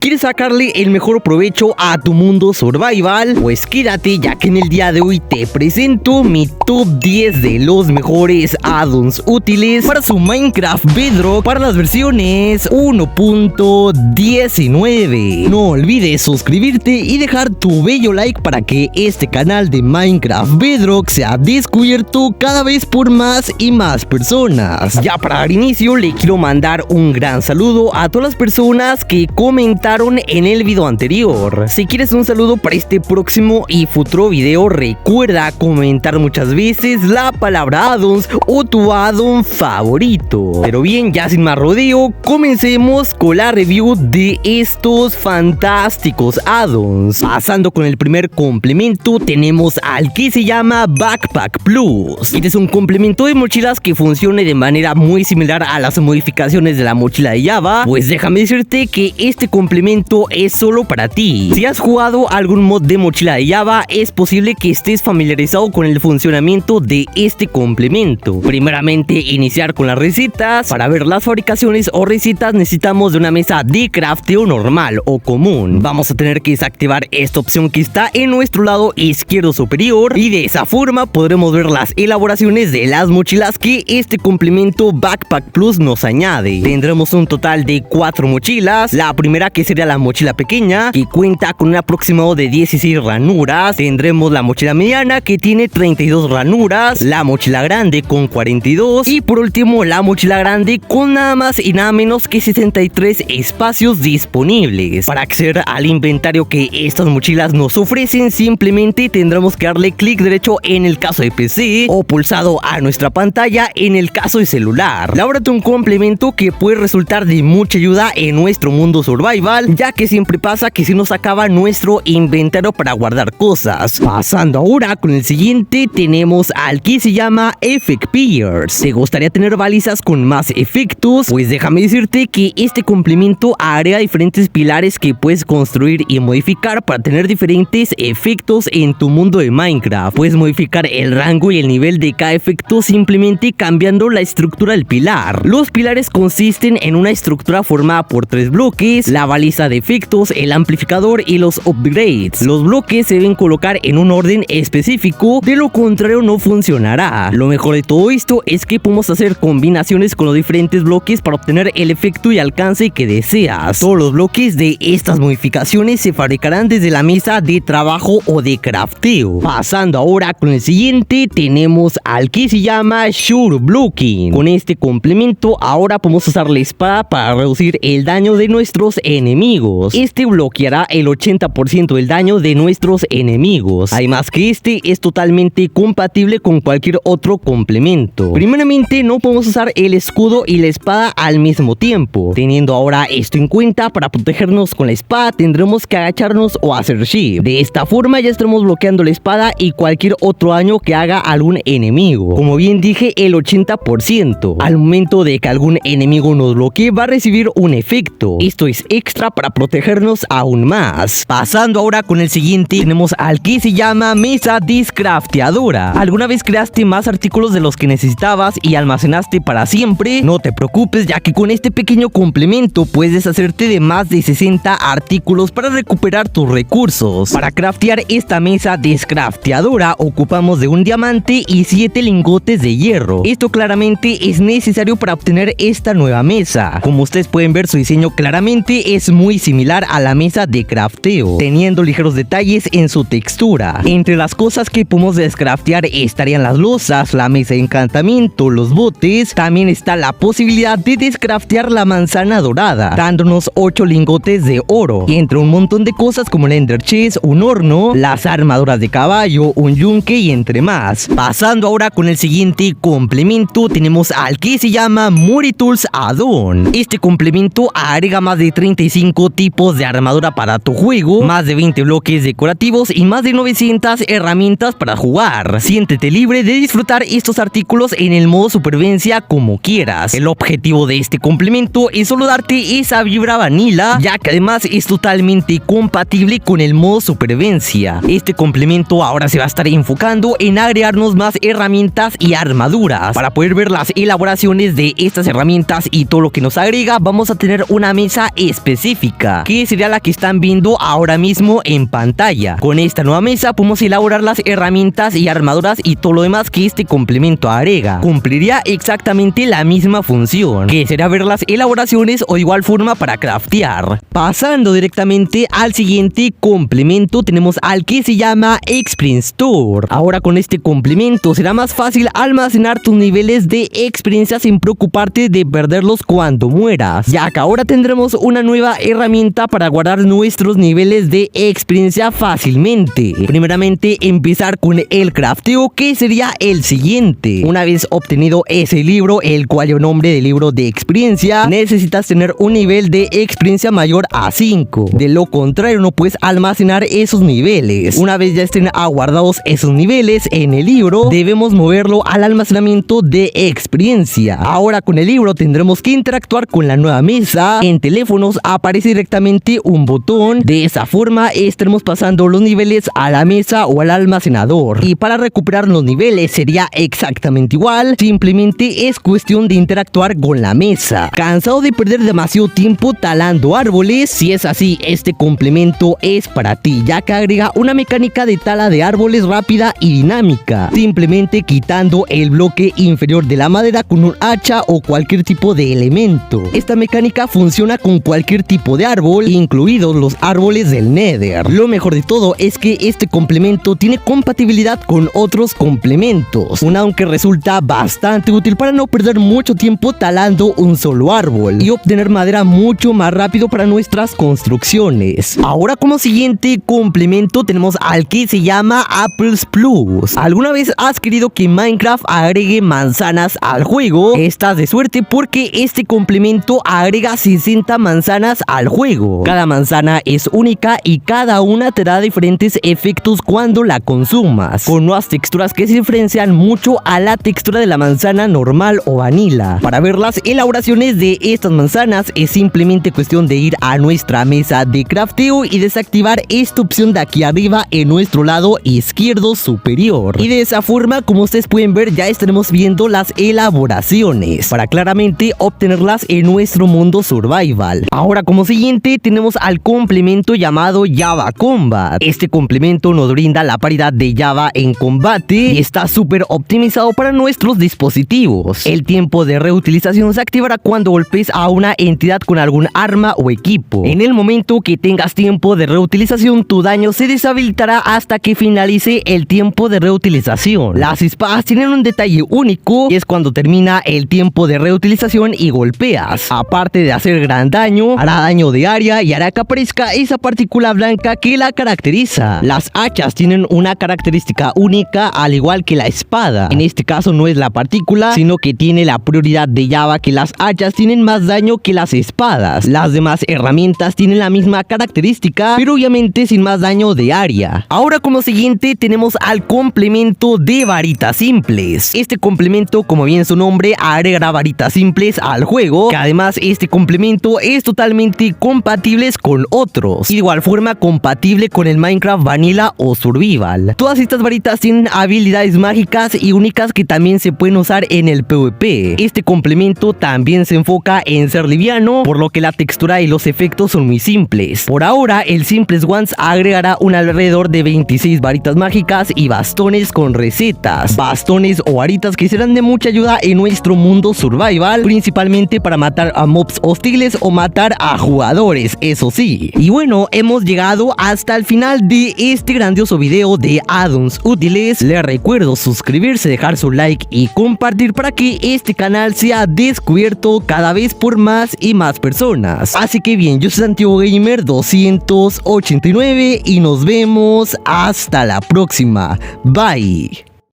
¿Quieres sacarle el mejor provecho a tu mundo survival? Pues quédate, ya que en el día de hoy te presento mi top 10 de los mejores add-ons útiles para su Minecraft Bedrock para las versiones 1.19. No olvides suscribirte y dejar tu bello like para que este canal de Minecraft Bedrock sea descubierto cada vez por más y más personas. Ya para dar inicio, le quiero mandar un gran saludo a todas las personas que comentaron en el video anterior. Si quieres un saludo para este próximo y futuro video, recuerda comentar muchas veces la palabra addons o tu addon favorito. Pero bien, ya sin más rodeo, comencemos con la review de estos fantásticos addons. Pasando con el primer complemento, tenemos al que se llama Backpack Plus. Este es un complemento de mochilas que funcione de manera muy similar a las modificaciones de la mochila de Java. Pues déjame decirte que este complemento es solo para ti. Si has jugado algún mod de mochila de Java, es posible que estés familiarizado con el funcionamiento de este complemento. Primeramente, iniciar con las recetas. Para ver las fabricaciones o recetas necesitamos de una mesa de crafteo normal o común. Vamos a tener que desactivar esta opción que está en nuestro lado izquierdo superior, y de esa forma podremos ver las elaboraciones de las mochilas que este complemento Backpack Plus nos añade. Tendremos un total de 4 mochilas. La primera, que sería la mochila pequeña, que cuenta con un aproximado de 16 ranuras. Tendremos la mochila mediana, que tiene 32 ranuras, la mochila grande con 42, y por último la mochila grande con nada más y nada menos que 63 espacios disponibles. Para acceder al inventario que estas mochilas nos ofrecen, simplemente tendremos que darle clic derecho en el caso de PC o pulsado a nuestra pantalla en el caso de celular. Lábrate un complemento que puede resultar de mucha ayuda en nuestro mundo survival, ya que siempre pasa que se nos acaba nuestro inventario para guardar cosas. Pasando ahora con el siguiente, tenemos al que se llama Effect Piers. ¿Te gustaría tener balizas con más efectos? Pues déjame decirte que este complemento agrega diferentes pilares que puedes construir y modificar para tener diferentes efectos en tu mundo de Minecraft. Puedes modificar el rango y el nivel de cada efecto simplemente cambiando la estructura del pilar. Los pilares consisten en una estructura formada por 3 bloques: la baliza de efectos, el amplificador y los upgrades. Los bloques se deben colocar en un orden específico, de lo contrario no funcionará. Lo mejor de todo esto es que podemos hacer combinaciones con los diferentes bloques para obtener el efecto y alcance que deseas. Todos los bloques de estas modificaciones se fabricarán desde la mesa de trabajo o de crafteo. Pasando ahora con el siguiente, tenemos al que se llama Sure Blocking. Con este complemento ahora podemos usar la espada para reducir el daño de nuestros enemigos. Este bloqueará el 80% del daño de nuestros enemigos. Además que este es totalmente compatible con cualquier otro complemento. Primeramente, no podemos usar el escudo y la espada al mismo tiempo. Teniendo ahora esto en cuenta, para protegernos con la espada tendremos que agacharnos o hacer shift. De esta forma ya estaremos bloqueando la espada y cualquier otro daño que haga algún enemigo. Como bien dije, el 80%. Al momento de que algún enemigo nos bloquee, va a recibir un efecto. Esto es extra para protegernos aún más. Pasando ahora con el siguiente, tenemos al que se llama Mesa Discrafteadora. ¿Alguna vez creaste más artículos de los que necesitabas y almacenaste para siempre? No te preocupes, ya que con este pequeño complemento puedes deshacerte de más de 60 artículos para recuperar tus recursos. Para craftear esta mesa Discrafteadora ocupamos de un diamante y 7 lingotes de hierro. Esto claramente es necesario para obtener esta nueva mesa. Como ustedes pueden ver, su diseño claramente es muy similar a la mesa de crafteo, teniendo ligeros detalles en su textura. Entre las cosas que podemos descraftear estarían las losas, la mesa de encantamiento, los botes. También está la posibilidad de descraftear la manzana dorada, dándonos 8 lingotes de oro, y entre un montón de cosas como el Ender Chest, un horno, las armaduras de caballo, un yunque y entre más. Pasando ahora con el siguiente complemento, tenemos al que se llama Moritools Add-on. Este complemento agrega más de 35 tipos de armadura para tu juego, más de 20 bloques decorativos y más de 900 herramientas para jugar. Siéntete libre de disfrutar estos artículos en el modo supervivencia como quieras. El objetivo de este complemento es solo darte esa vibra vanilla, ya que además es totalmente compatible con el modo supervivencia. Este complemento ahora se va a estar enfocando en agregarnos más herramientas y armaduras. Para poder ver las elaboraciones de estas herramientas y todo lo que nos agrega, vamos a tener una mesa específica específica, que sería la que están viendo ahora mismo en pantalla. Con esta nueva mesa podemos elaborar las herramientas y armaduras y todo lo demás que este complemento agrega. Cumpliría exactamente la misma función, que será ver las elaboraciones o de igual forma para craftear. Pasando directamente al siguiente complemento, tenemos al que se llama Experience Store. Ahora con este complemento será más fácil almacenar tus niveles de experiencia sin preocuparte de perderlos cuando mueras, ya que ahora tendremos una nueva herramienta para guardar nuestros niveles de experiencia fácilmente. Primeramente empezar con el crafteo, que sería el siguiente. Una vez obtenido ese libro, el cual lleva nombre de libro de experiencia, necesitas tener un nivel de experiencia mayor a 5. De lo contrario no puedes almacenar esos niveles. Una vez ya estén aguardados esos niveles en el libro, debemos moverlo al almacenamiento de experiencia. Ahora con el libro tendremos que interactuar con la nueva mesa. En teléfonos aparece directamente un botón. De esa forma estaremos pasando los niveles a la mesa o al almacenador. Y para recuperar los niveles sería exactamente igual. Simplemente es cuestión de interactuar con la mesa. ¿Cansado de perder demasiado tiempo talando árboles? Si es así, este complemento es para ti, ya que agrega una mecánica de tala de árboles rápida y dinámica, simplemente quitando el bloque inferior de la madera con un hacha o cualquier tipo de elemento. Esta mecánica funciona con cualquier tipo de árbol, incluidos los árboles del Nether. Lo mejor de todo es que este complemento tiene compatibilidad con otros complementos, aunque resulta bastante útil para no perder mucho tiempo talando un solo árbol y obtener madera mucho más rápido para nuestras construcciones. Ahora como siguiente complemento tenemos al que se llama Apples Plus. ¿Alguna vez has querido que Minecraft agregue manzanas al juego? Estás de suerte porque este complemento agrega 60 manzanas al juego. Cada manzana es única y cada una te da diferentes efectos cuando la consumas, con nuevas texturas que se diferencian mucho a la textura de la manzana normal o vanilla. Para ver las elaboraciones de estas manzanas es simplemente cuestión de ir a nuestra mesa de crafteo y desactivar esta opción de aquí arriba en nuestro lado izquierdo superior. Y de esa forma, como ustedes pueden ver, ya estaremos viendo las elaboraciones para claramente obtenerlas en nuestro mundo survival. Ahora como siguiente tenemos al complemento llamado Java Combat. Este complemento nos brinda la paridad de Java en combate y está súper optimizado para nuestros dispositivos. El tiempo de reutilización se activará cuando golpees a una entidad con algún arma o equipo. En el momento que tengas tiempo de reutilización, tu daño se deshabilitará hasta que finalice el tiempo de reutilización. Las espadas tienen un detalle único y es cuando termina el tiempo de reutilización y golpeas. Aparte de hacer gran daño, hará daño de área y hará que aparezca esa partícula blanca que la caracteriza. Las hachas tienen una característica única al igual que la espada. En este caso no es la partícula, sino que tiene la prioridad de Java, que las hachas tienen más daño que las espadas. Las demás herramientas tienen la misma característica, pero obviamente sin más daño de área. Ahora como siguiente tenemos al complemento de varitas simples. Este complemento, como bien su nombre, agregará varitas simples al juego, que además este complemento es totalmente compatible con otros y de igual forma compatible con el Minecraft Vanilla o Survival. Todas estas varitas tienen habilidades mágicas y únicas que también se pueden usar en el PvP. Este complemento también se enfoca en ser liviano, por lo que la textura y los efectos son muy simples. Por ahora el Simples Ones agregará un alrededor de 26 varitas mágicas y bastones con recetas, bastones o varitas que serán de mucha ayuda en nuestro mundo survival, principalmente para matar a mobs hostiles o matar a jugadores, eso sí. Y bueno, hemos llegado hasta el final de este grandioso video de addons útiles. Les recuerdo suscribirse, dejar su like y compartir para que este canal sea descubierto cada vez por más y más personas. Así que bien, yo soy Santiago Gamer 289 y nos vemos hasta la próxima. Bye.